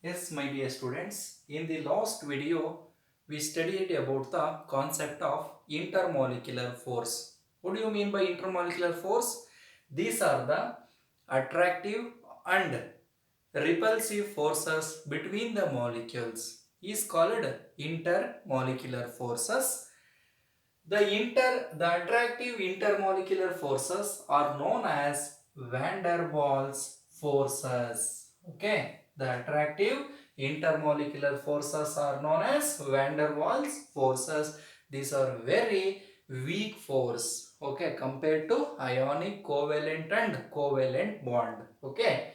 Yes, my dear students, in the last video, we studied about the concept of intermolecular force. What do you mean by intermolecular force? These are the attractive and repulsive forces between the molecules is called intermolecular forces. The attractive intermolecular forces are known as van der Waals forces. Okay, the attractive intermolecular forces are known as van der Waals forces. These are very weak force. Okay, compared to ionic covalent and covalent bond. Okay,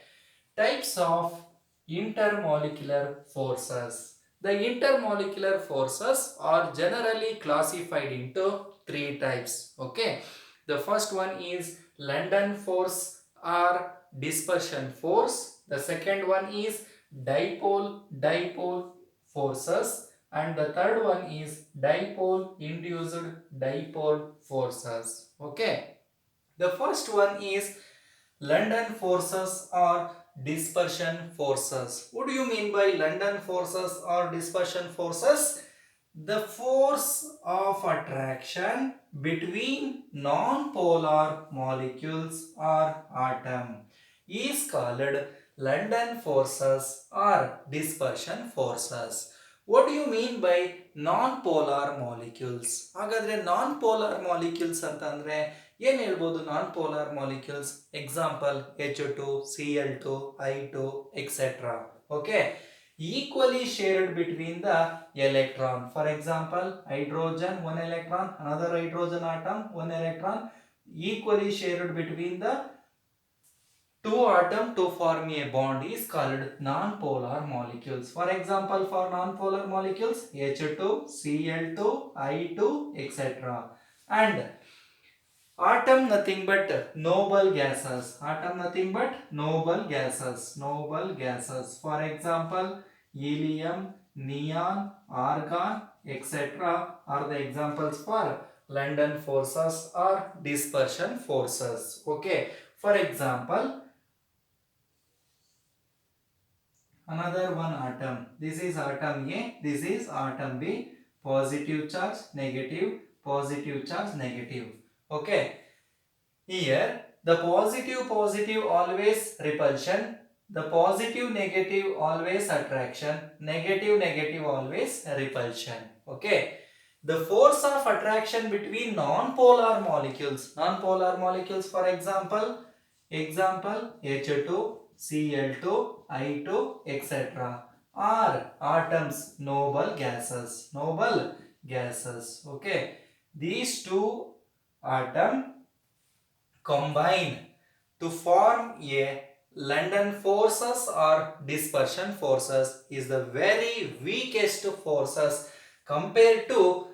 types of intermolecular forces. The intermolecular forces are generally classified into three types. Okay. The first one is London force or dispersion force. The second one is dipole forces. And the third one is dipole induced dipole forces. Okay. The first one is London forces or dispersion forces. What do you mean by London forces or dispersion forces? The force of attraction between non-polar molecules or atom is called London forces or dispersion forces. What do you mean by non-polar molecules? ಹಾಗಾದ್ರೆ non-polar molecules ಅಂತಂದ್ರೆ ಏನು ಹೇಳ್ಬೋದು? non-polar molecules example H2, Cl2, I2, etc. Okay, equally shared between the electron. For example, hydrogen one electron, another hydrogen atom one electron, equally shared between the two atoms to form a bond is called non-polar molecules. For example, for non-polar molecules H2, Cl2, I2, etc. And atom nothing but noble gases. Atom nothing but noble gases. Noble gases. For example, helium, neon, argon, etc. are the examples for London forces or dispersion forces. Okay. For example, another one atom. This is atom A, this is atom B. Positive charge, negative, positive charge, negative. Okay. Here the positive always repulsion, the positive negative always attraction, negative always repulsion. Okay. The force of attraction between non-polar molecules. Non-polar molecules, for example H2, Cl2, I2, etc. are atoms, noble gases. Noble gases. Okay. These two atoms combine to form a London forces or dispersion forces is the very weakest forces compared to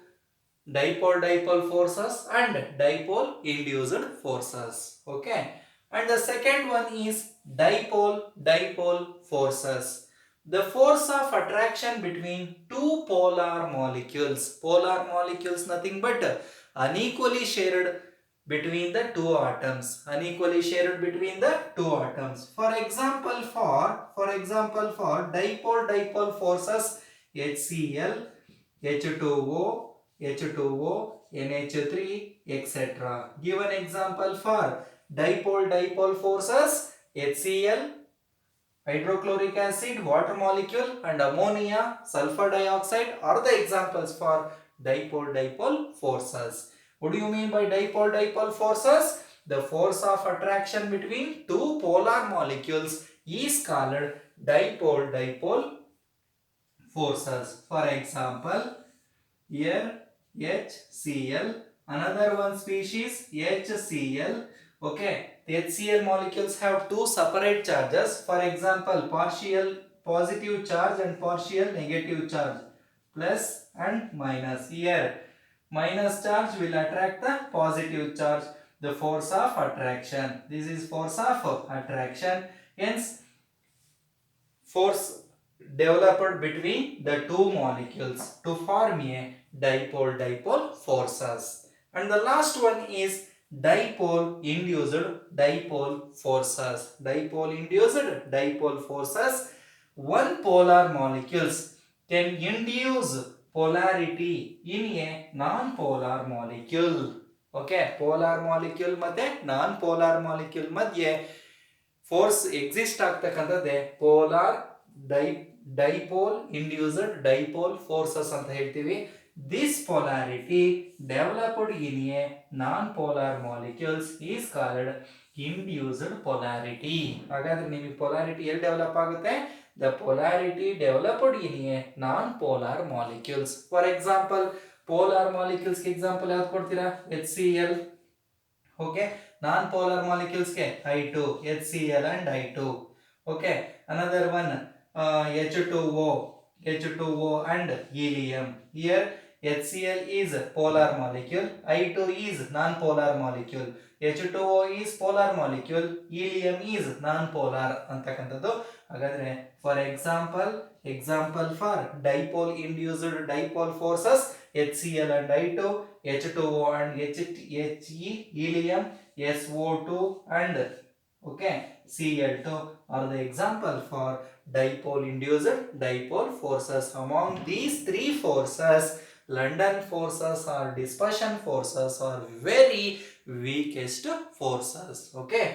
dipole forces and dipole induced forces. Okay, and the second one is dipole forces. The force of attraction between two polar molecules. Polar molecules nothing but unequally shared between the two atoms. Unequally shared between the two atoms. For example, for dipole forces HCl, H2O, H2O, NH3, etc. Give an example for dipole forces HCl, hydrochloric acid, water molecule, and ammonia, sulfur dioxide are the examples for dipole forces. What do you mean by dipole forces? The force of attraction between two polar molecules is called dipole forces. For example, here HCl, another one species HCl. Okay, the HCl molecules have two separate charges. For example, partial positive charge and partial negative charge, plus and minus. Here minus charge will attract the positive charge, the force of attraction. This is force of attraction. Hence force developed between the two molecules to form a dipole forces. And the last one is dipole induced dipole forces. Dipole induced dipole forces. one polar molecules can induce polarity in a non-polar molecule. Okay, polar molecule ಮತ್ತೆ non-polar molecule ಮಧ್ಯೆ force exist ಆಗ್ತಕ್ಕಂಥದ್ದೇ polar dipole induced dipole forces ಅಂತ ಹೇಳ್ತೀವಿ. This polarity developed in a non polar molecules is called induced polarity. ಹಾಗಾದ್ರೆ ನಿಮಗೆ polarity ಎಲ್ಲಿ develop ಆಗುತ್ತೆ? The polarity developed in a non polar molecules. For example polar molecules example ಯಾವ್ದು ಕೊಡ್ತೀರಾ? HCl. Okay, non-polar molecules ke I2, HCl and I2. Okay, another one H2O and helium. Here HCl is polar molecule, I2 is non-polar molecule, H2O is polar molecule, helium is non-polar ಅಂತಕ್ಕಂಥದ್ದು. ಹಾಗಾದ್ರೆ for example for dipole induced dipole forces HCl and I2, H2O and He, helium, SO2 and okay Cl2 are the example for dipole induced dipole forces. Among these three forces, London forces or dispersion forces are very weakest forces. Okay.